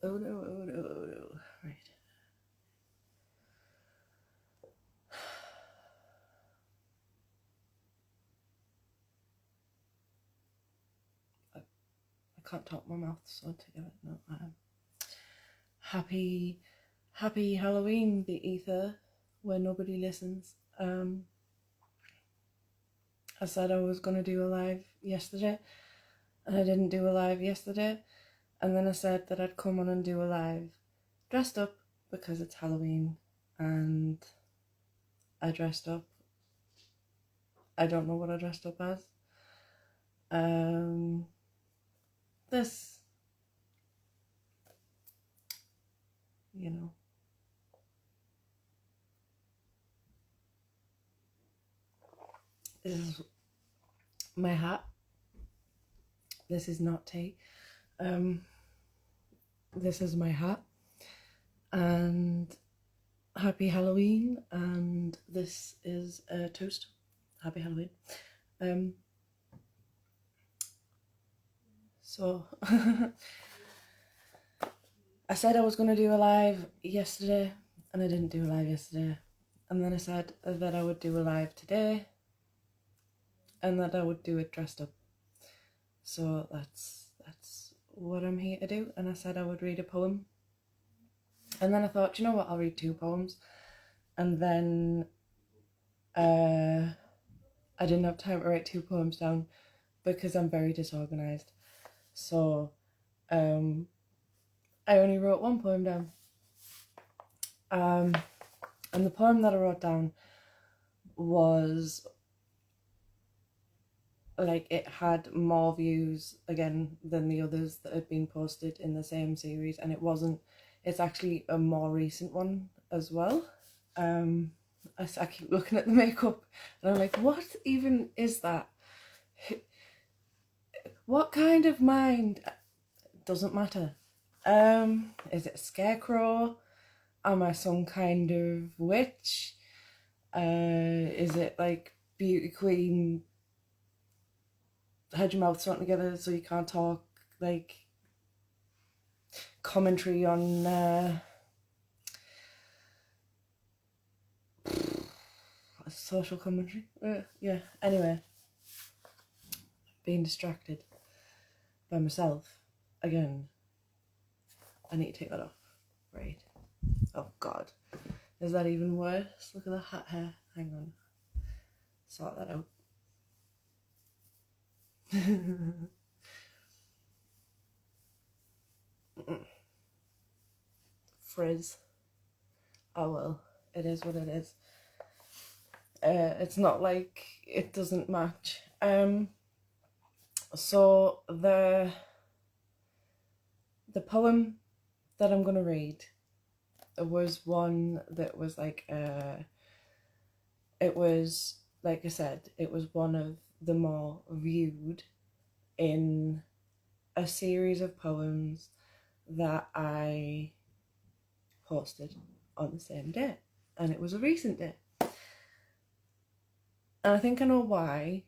Oh no, oh no, oh no. Right. I can't talk my mouth, so I'll take it. No, happy Halloween, the ether, where nobody listens. I said I was going to do a live yesterday, and I didn't do a live yesterday. And then I said that I'd come on and do a live dressed up because it's Halloween, and I dressed up. I don't know what I dressed up as. This, you know. This is my hat. This is not tea. This is my hat. And happy Halloween. And this is a toast. Happy Halloween. So I said I was going to do a live yesterday, and I didn't do a live yesterday. And then I said that I would do a live today, and that I would do it dressed up. So that's what I'm here to do. And I said I would read a poem. And then I thought, you know what, I'll read 2 poems. And then I didn't have time to write 2 poems down because I'm very disorganised. So I only wrote 1 poem down. And the poem that I wrote down was, like, it had more views again than the others that had been posted in the same series, and it's actually a more recent one as well. I keep looking at the makeup and I'm like, what even is that? What kind of mind? Doesn't matter. Is it a scarecrow? Am I some kind of witch? Is it like beauty queen, had your mouth sewn together so you can't talk, like commentary on social commentary? Yeah, anyway, being distracted by myself again. I need to take that off. Right. Oh god, is that even worse? Look at the hat hair. Hang on, sort that out. Frizz. Oh well, it is what it is. It's not like it doesn't match. So the poem that I'm gonna read was one that was like it was, like I said, it was one of the more viewed in a series of poems that I posted on the same day, and it was a recent day. And I think I know why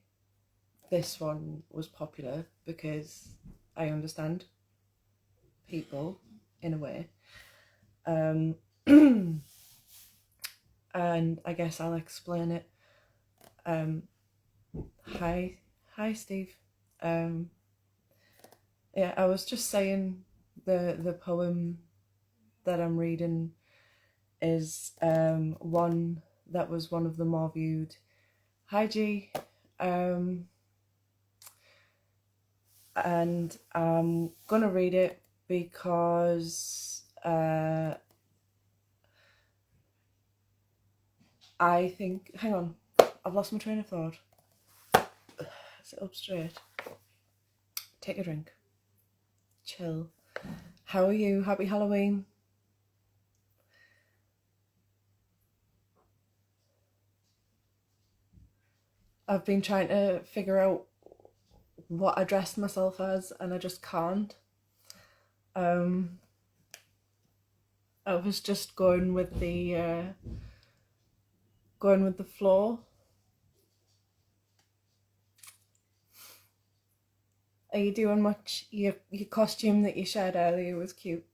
this one was popular, because I understand people in a way. And I guess I'll explain it. Hi Steve. Yeah, I was just saying the poem that I'm reading is one that was one of the more viewed. Hi G. And I'm gonna read it because I think, hang on, I've lost my train of thought. Sit up straight. Take a drink. Chill. How are you? Happy Halloween. I've been trying to figure out what I dressed myself as, and I just can't. I was just going with the flow. Are you doing much? Your costume that you shared earlier was cute.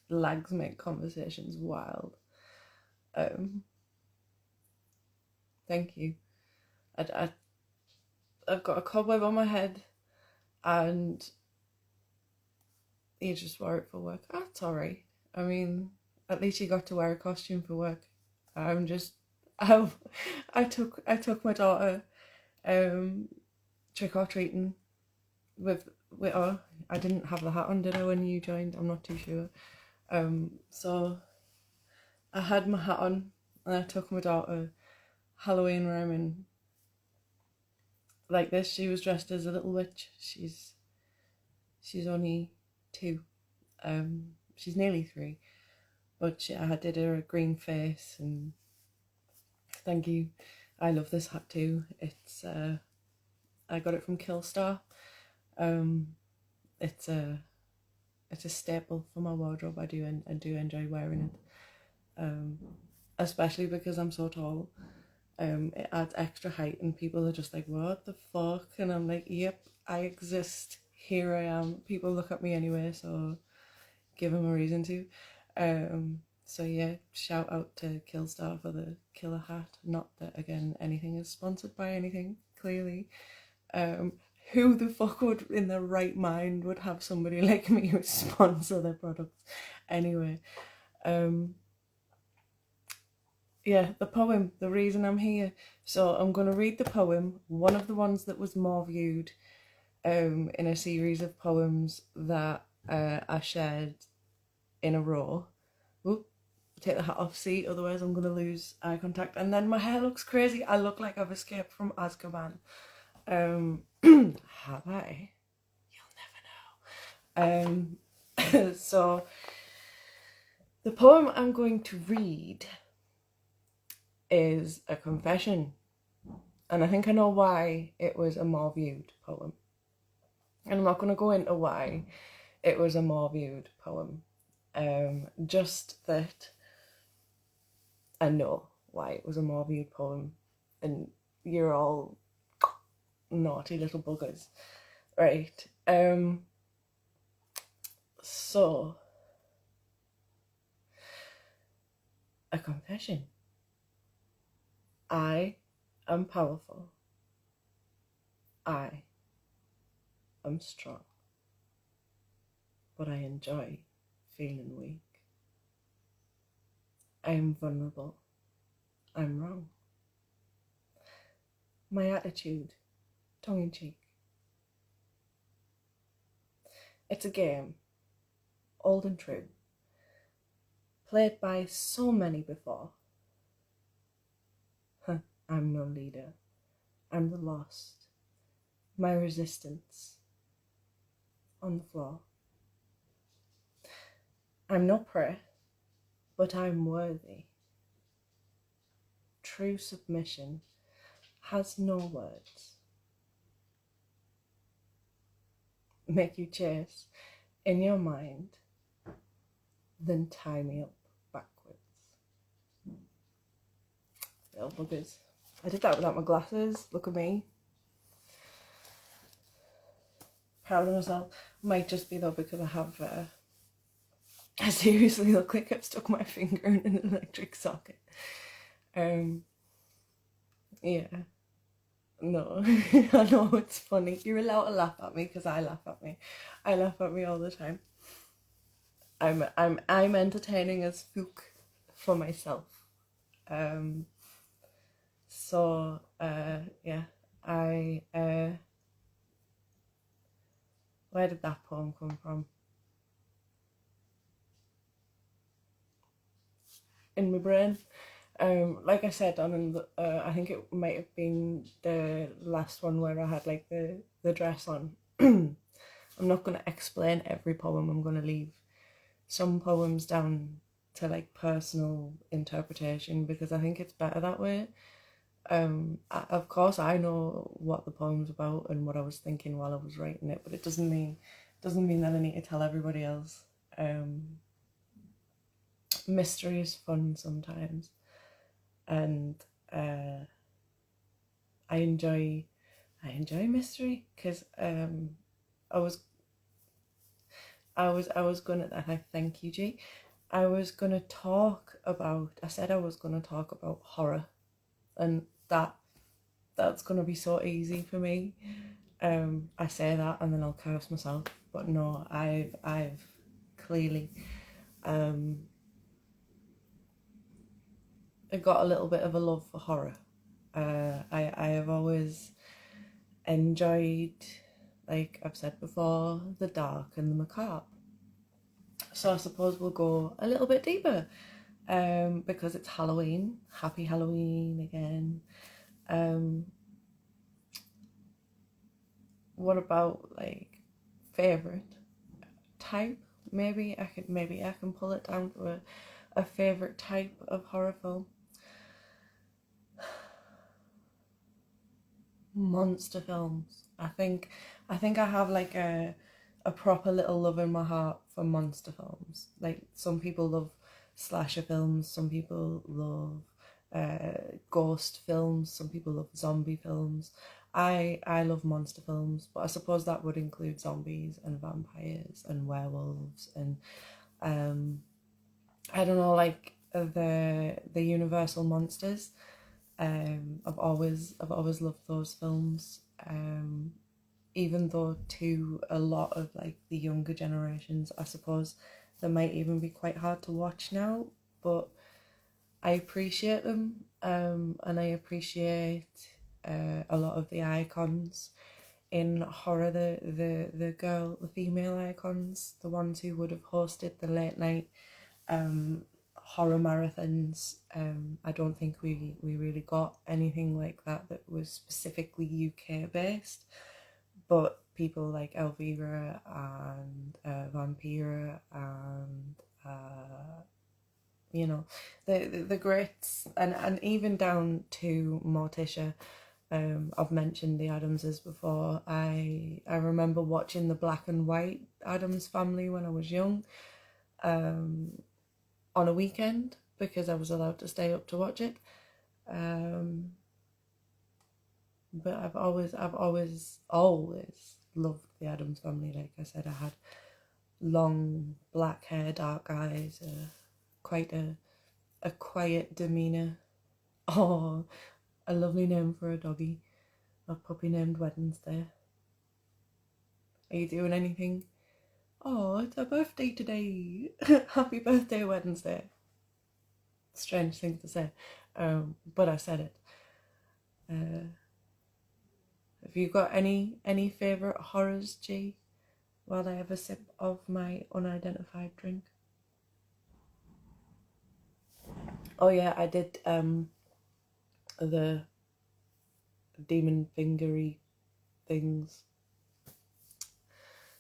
lags make conversations wild. Thank you. I've got a cobweb on my head, and you just wore it for work. That's alright. I mean, at least you got to wear a costume for work. I took my daughter trick or treating with her. I didn't have the hat on, did I, when you joined? I'm not too sure. So I had my hat on, and I took my daughter Halloween rhyming like this. She was dressed as a little witch. She's only 2. She's nearly 3, but I did her a green face, and thank you. I love this hat too. It's I got it from Killstar. It's a staple for my wardrobe. I do enjoy wearing it, especially because I'm so tall. It adds extra height, and people are just like, what the fuck? And I'm like, yep, I exist. Here I am. People look at me anyway, so give them a reason to. So yeah, shout out to Killstar for the killer hat. Not that, again, anything is sponsored by anything, clearly. Who the fuck would, in their right mind, would have somebody like me who sponsor their products? Anyway, yeah, the poem, the reason I'm here. So I'm going to read the poem, one of the ones that was more viewed in a series of poems that I shared in a row. Oop, take the hat off, see, otherwise I'm going to lose eye contact. And then my hair looks crazy. I look like I've escaped from Azkaban. Have I? You'll never know. So the poem I'm going to read is a confession, and I think I know why it was a more viewed poem, and I'm not going to go into why it was a more viewed poem, just that I know why it was a more viewed poem, and you're all naughty little buggers, right? So, a confession. I am powerful. I am strong. But I enjoy feeling weak. I am vulnerable. I'm wrong. My attitude, tongue-in-cheek. It's a game, old and true, played by so many before. I'm no leader. I'm the lost. My resistance on the floor. I'm no prey, but I'm worthy. True submission has no words. Make you chase in your mind, then tie me up backwards. Little buggers. I did that without my glasses. Look at me. Proud of myself. Might just be though because I have I seriously look like I've stuck my finger in an electric socket. Yeah. No. I know it's funny. You're allowed to laugh at me because I laugh at me. I laugh at me all the time. I'm entertaining as spook for myself. So yeah, where did that poem come from? In my brain. Like I said on I think it might have been the last one where I had like the dress on. I'm not going to explain every poem. I'm going to leave some poems down to like personal interpretation because I think it's better that way. Of course I know what the poem's about and what I was thinking while I was writing it, but it doesn't mean that I need to tell everybody else. Mystery is fun sometimes, and I enjoy mystery because I was gonna, and I thank you, G. I was gonna talk about. I said I was gonna talk about horror, and that's gonna be so easy for me. I say that and then I'll curse myself, but no, I've clearly I got a little bit of a love for horror. I have always enjoyed, like I've said before, the dark and the macabre. So I suppose we'll go a little bit deeper, because it's Halloween. Happy Halloween again. What about like favorite type? Maybe I can pull it down to a favorite type of horror film. Monster films. I think I have like a proper little love in my heart for monster films. Like some people love slasher films, some people love ghost films, some people love zombie films. I love monster films, but I suppose that would include zombies and vampires and werewolves and I don't know, like the Universal monsters. I've always loved those films. Even though to a lot of like the younger generations, I suppose they might even be quite hard to watch now, but I appreciate them. And I appreciate a lot of the icons in horror, the female icons, the ones who would have hosted the late night horror marathons. I don't think we really got anything like that was specifically UK based, but people like Elvira and Vampira and the greats, and even down to Morticia. I've mentioned the Adamses before. I remember watching the black and white Adams Family when I was young, on a weekend because I was allowed to stay up to watch it. But I've always loved the Adams Family. Like I said, I had long black hair, dark eyes, quite a quiet demeanour. Oh, a lovely name for a doggy. A puppy named Wednesday. Are you doing anything? Oh, it's her birthday today. Happy birthday, Wednesday. Strange thing to say, but I said it. Have you got any favourite horrors, G? While I have a sip of my unidentified drink. Oh yeah, I did the demon fingery things,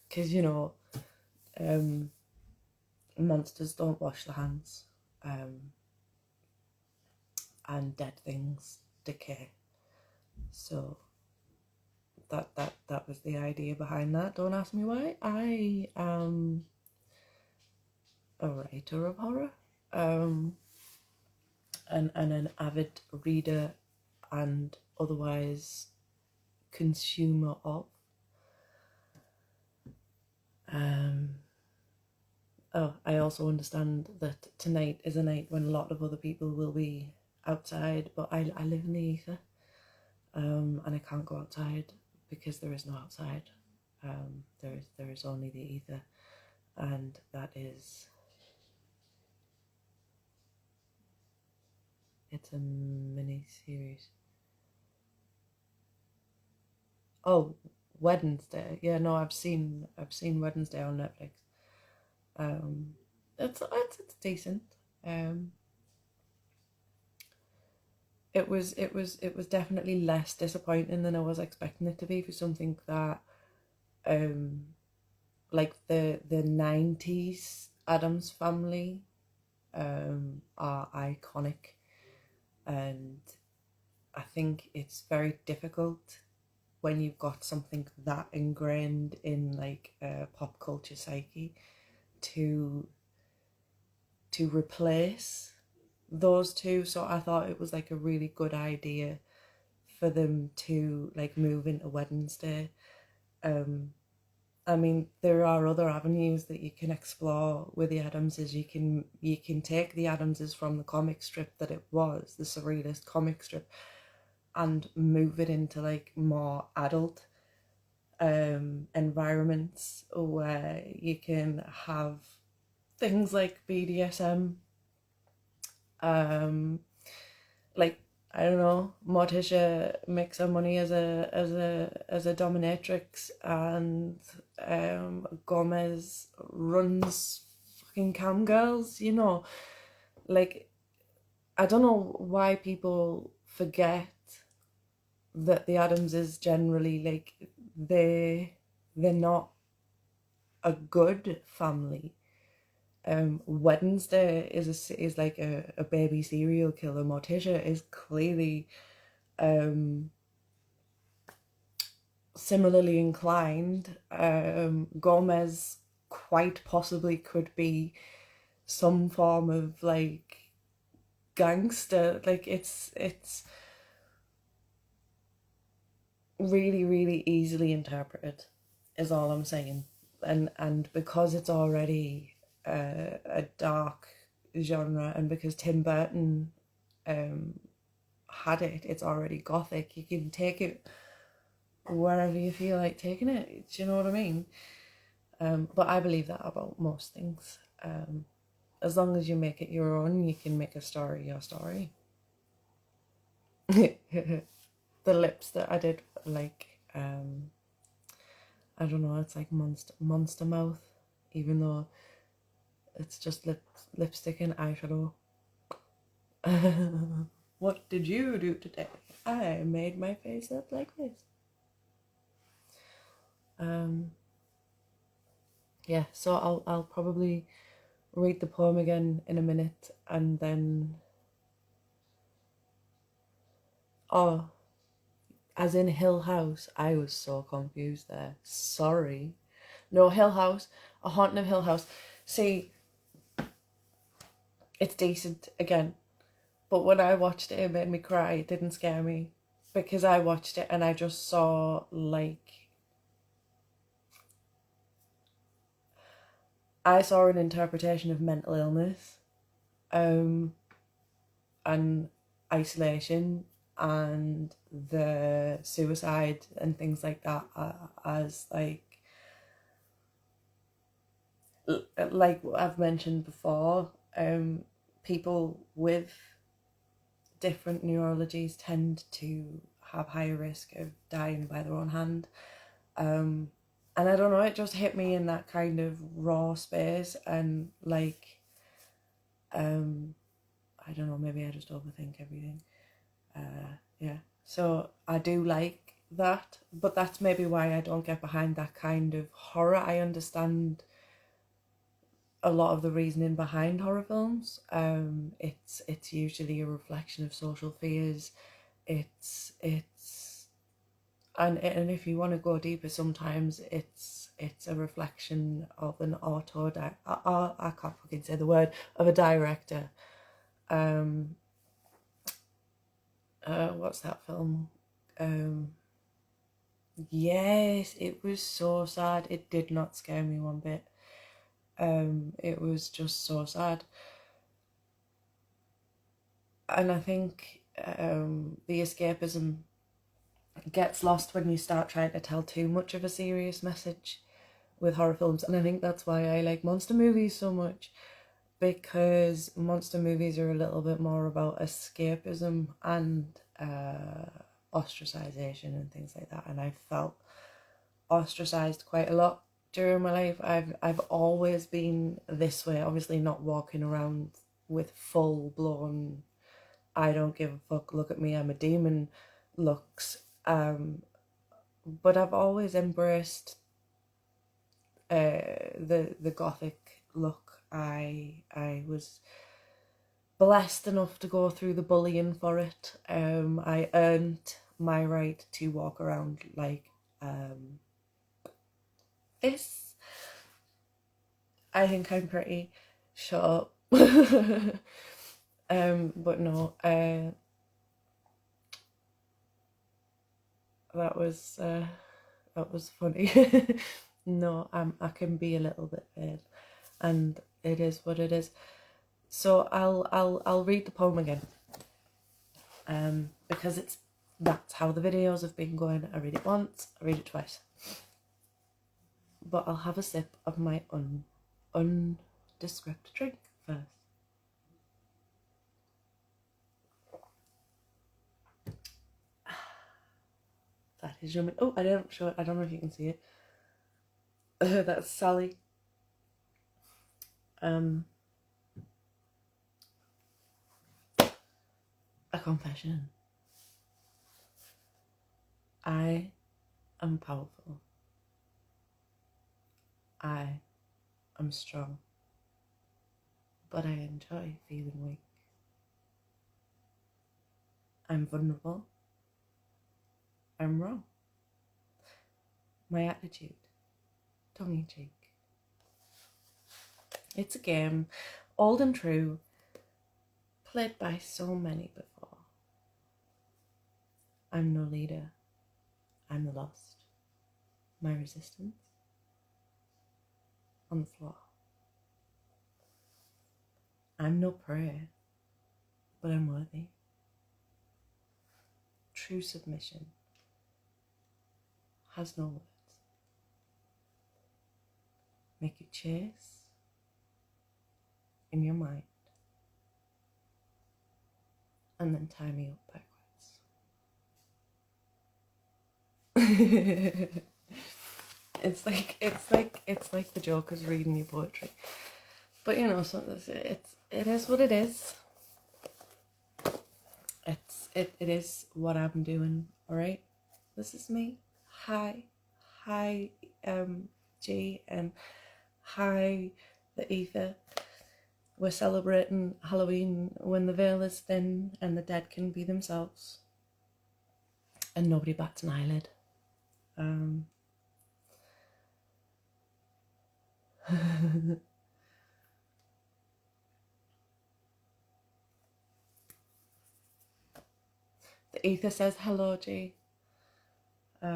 because monsters don't wash their hands, and dead things decay. So that was the idea behind that. Don't ask me why. I am a writer of horror, and an avid reader and otherwise consumer of. I also understand that tonight is a night when a lot of other people will be outside, but I live in the ether, and I can't go outside because there is no outside. There is only the ether, and that is, it's a mini series. Oh, Wednesday. Yeah, no, I've seen Wednesday on Netflix. It's decent. Um, it was definitely less disappointing than I was expecting it to be for something that um like the 90s Adams Family are iconic, and I think it's very difficult when you've got something that ingrained in like pop culture psyche to replace those two. So I thought it was like a really good idea for them to like move into Wednesday. I mean, there are other avenues that you can explore with the Adamses. You can take the Adamses from the comic strip that it was, the surrealist comic strip, and move it into like more adult environments where you can have things like BDSM, like I don't know, Morticia makes her money as a dominatrix, and Gomez runs fucking cam girls. You know, like I don't know why people forget that the Adamses generally like they're not a good family. Wednesday is like a baby serial killer. Morticia is clearly similarly inclined. Gomez quite possibly could be some form of like gangster. Like it's really, really easily interpreted is all I'm saying. And because it's already a dark genre, and because Tim Burton had it, it's already gothic. You can take it wherever you feel like taking it. Do you know what I mean? But I believe that about most things. As long as you make it your own, you can make a story your story. The lips that I did, like, I don't know, it's like monster mouth, even though it's just lipstick and eyeshadow. What did you do today? I made my face up like this. Yeah, so I'll probably read the poem again in a minute, and then oh, as in Hill House. I was so confused there. Sorry. No, Hill House. A Haunting of Hill House. See, it's decent again. But when I watched it, it made me cry. It didn't scare me. Because I watched it and I just saw, like... I saw an interpretation of mental illness. And isolation and the suicide and things like that as like I've mentioned before, people with different neurologies tend to have higher risk of dying by their own hand. And I don't know, it just hit me in that kind of raw space, and like I don't know, maybe I just overthink everything. Yeah, so I do like that, but that's maybe why I don't get behind that kind of horror. I understand a lot of the reasoning behind horror films. It's usually a reflection of social fears. It's and if you want to go deeper, sometimes it's a reflection of an I can't fucking say the word, of a director. What's that film? Yes, it was so sad. It did not scare me one bit. It was just so sad. And I think the escapism gets lost when you start trying to tell too much of a serious message with horror films. And I think that's why I like monster movies so much, because monster movies are a little bit more about escapism and ostracization and things like that. And I felt ostracized quite a lot during my life. I've always been this way, obviously not walking around with full blown I don't give a fuck, look at me, I'm a demon looks. But I've always embraced the gothic look. I was blessed enough to go through the bullying for it. I earned my right to walk around like this. I think I'm pretty shut up. But no, that was funny. No, I can be a little bit vague, and it is what it is. So I'll read the poem again. Because that's how the videos have been going. I read it once, I read it twice. But I'll have a sip of my undescript drink first. That is yummy. Oh, I don't show it. I don't know if you can see it. That's Sally. A confession. I am powerful. I am strong. But I enjoy feeling weak. I'm vulnerable. I'm wrong. My attitude, tongue-in-cheek. It's a game, old and true, played by so many before. I'm no leader. I'm the lost. My resistance on the floor. I'm no prey, but I'm worthy. True submission has no words. Make you chase in your mind and then tie me up backwards. It's like the Joker's reading your poetry, but you know, so it is what it is. It is what I'm doing. All right, this is me. Hi, G, and hi, the ether. We're celebrating Halloween when the veil is thin and the dead can be themselves, and nobody bats an eyelid. The ether says hello, G. I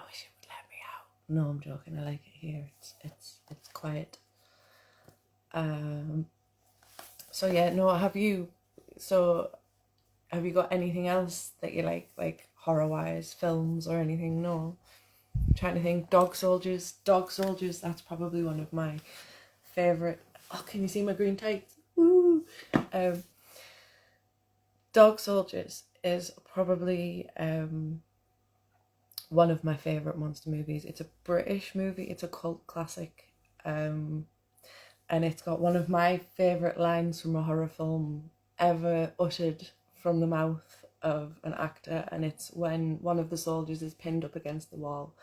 wish it would let me out. No, I'm joking. I like it here. It's quiet. So yeah, no. Have you got anything else that you like horror-wise, films or anything? No. I'm trying to think. Dog Soldiers. That's probably one of my favorite. Oh, can you see my green tights? Woo! Dog Soldiers is probably one of my favourite monster movies. It's a British movie. It's a cult classic. And it's got one of my favourite lines from a horror film ever uttered from the mouth of an actor, and it's when one of the soldiers is pinned up against the wall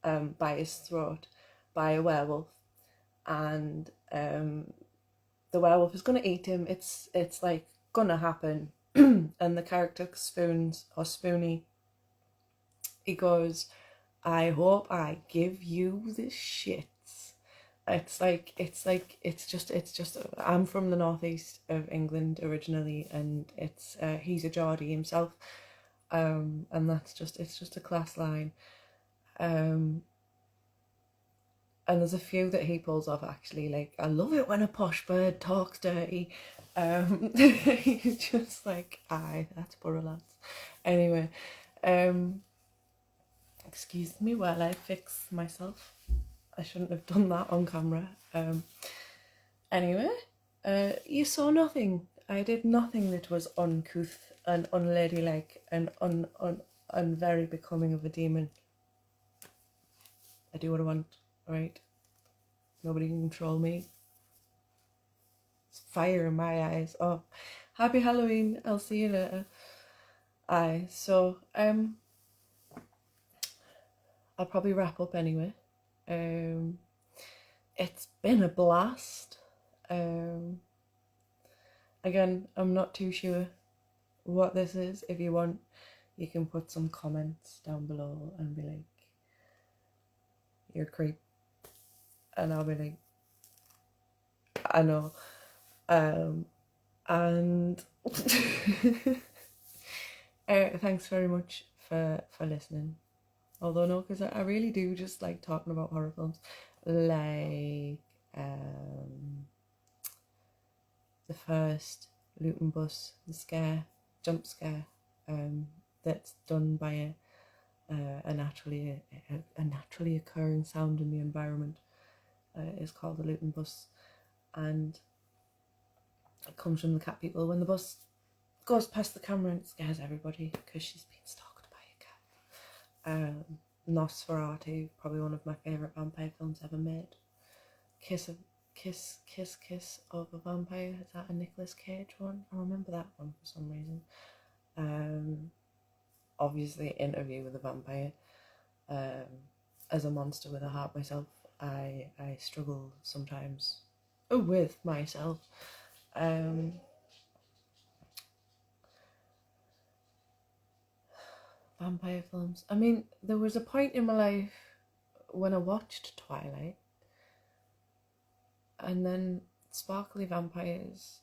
by his throat by a werewolf, and the werewolf is going to eat him. It's like gonna happen. And the character Spoony, he goes, I hope I give you the shits. It's just I'm from the northeast of England originally, and he's a Geordie himself, and it's just a class line, and there's a few that he pulls off actually. Like, I love it when a posh bird talks dirty. He's just like, aye, that's borough lads. Anyway, excuse me while I fix myself. I shouldn't have done that on camera. Anyway, you saw nothing. I did nothing that was uncouth and unladylike and very becoming of a demon. I do what I want, right? Nobody can control me. It's fire in my eyes. Oh, happy Halloween. I'll see you later. Aye, so I'll probably wrap up anyway. It's been a blast. Again, I'm not too sure what this is. If you want, you can put some comments down below and be like, you're a creep. And I'll be like, I know. And thanks very much for listening. Although no, because I really do just like talking about horror films, like the first Luton bus, the jump scare, that's done by a naturally occurring sound in the environment, is called the Luton bus, and it comes from the cat people. When the bus goes past the camera, and it scares everybody because she's being stalked by a cat. Nosferatu, probably one of my favourite vampire films ever made. Kiss of a Vampire, is that a Nicolas Cage one? I remember that one for some reason. Obviously Interview with a Vampire. As a monster with a heart myself, I struggle sometimes with myself. Vampire films. I mean, there was a point in my life when I watched Twilight, and then sparkly vampires,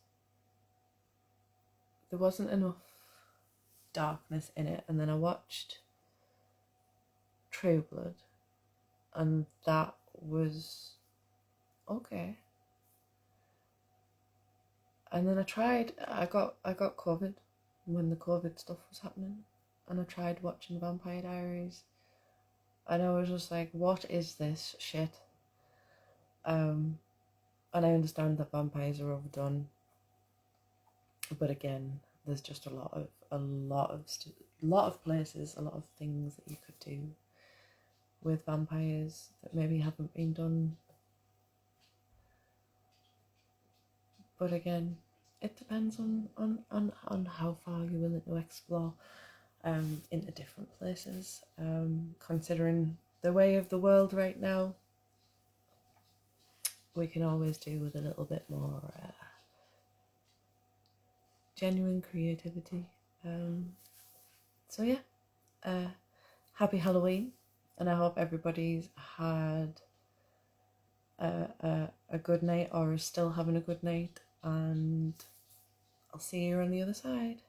there wasn't enough darkness in it, and then I watched True Blood, and that was okay. And then I got COVID when the COVID stuff was happening, and I tried watching Vampire Diaries, and I was just like, what is this shit? And I understand that vampires are overdone, but again, there's just a lot of places, a lot of things that you could do with vampires that maybe haven't been done. But again, it depends on how far you're willing to explore into different places. Considering the way of the world right now, we can always do with a little bit more genuine creativity. So yeah, happy Halloween, and I hope everybody's had a good night or is still having a good night, and I'll see you on the other side.